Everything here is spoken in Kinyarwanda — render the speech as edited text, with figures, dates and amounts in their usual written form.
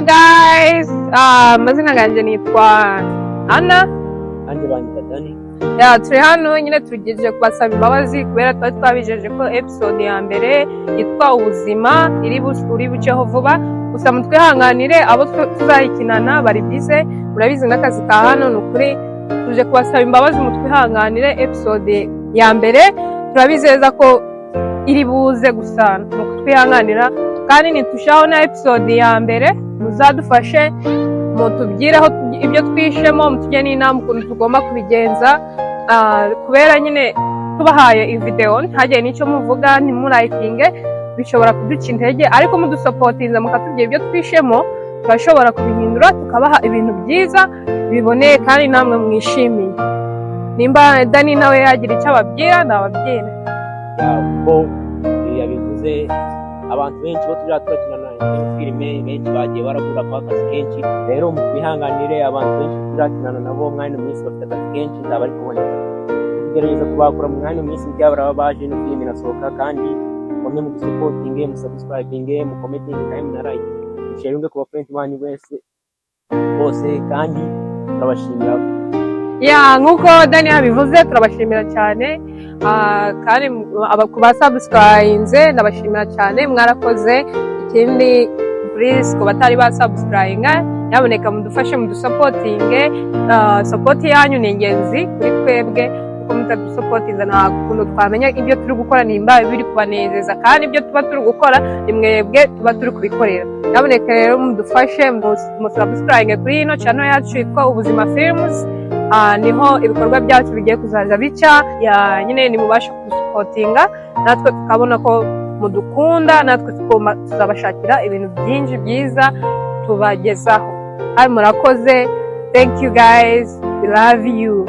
guys, amazina ganjye nitwa Anna. Anje banyita Dani. Turi hano nyine tugejeje kubasaba imbabazi kubera twari twabijeje ko episode ya mbere yitwa ubuzima uri buceho vuba, gusa mutwihanganire abo tuzayikinana bari bize, murabizi n'akazi ka hano nukuri tuje kubasaba imbabazi mutwihanganire. Episode ya mbere turabizeza ko iri buze gusa mutwihanganira, kandi nitushaho na episode ya mbere muzadufashe mutubyireho ibyo twishemo, mutujye n'inama ukuntu tugomba kubigenza, kubera nyine tubahaye video ntagiye n'icyo muvuga ntimurayikinge bishobora kuduca intege, ariko mudusopotinza mukatubwira ibyo twishemo turashobora kubihindura tukabaha ibintu byiza biboneye kandi namwe mwishimiye. Nimba Dani nawe yagira icyo ababwira nababwira. Ko yabivuze abantu benshi bo turakinana filime benshi bagiye baragura kwa kazi kenshi, rero mutwihanganire abantu benshi turakinana nabo mwanya minsi bafite akazi kenshi ndabari kubona kugerageza kubakura mu mwanya minsi byabara baje no filime nasohoka, kandi bamwe mu supporting mu subscribing mu commenting kandi na like sharing ku friends banyu bose kandi turabashimira. Nkuko Dani yabivuze turabashimira cyane, kandi kuba subscribe ndabashimira cyane, mwarakoze. Ikindi please ku batari ba subscribe yaboneka mudufashe mudusupporting, support yanyu ni ingenzi kuri twebwe, kuko mutadusuportinga nta kuntu twamenya ibyo turi gukora nimba biri kubanezeza, kandi ibyo tuba turi gukora nimwebwe tuba turi kubikorera. Yaboneka rero mudufashe musubscribe kuri ino channel yacu yitwa Ubuzima Films, niho ibikorwa byacu bigiye kuzaza bica, nyine nimubasha kudusuportinga natwe tukabona ko mudukunda, natwe tuzabashakira ibintu byinshi byiza tubagezaho. Murakoze, thank you guys, we love you.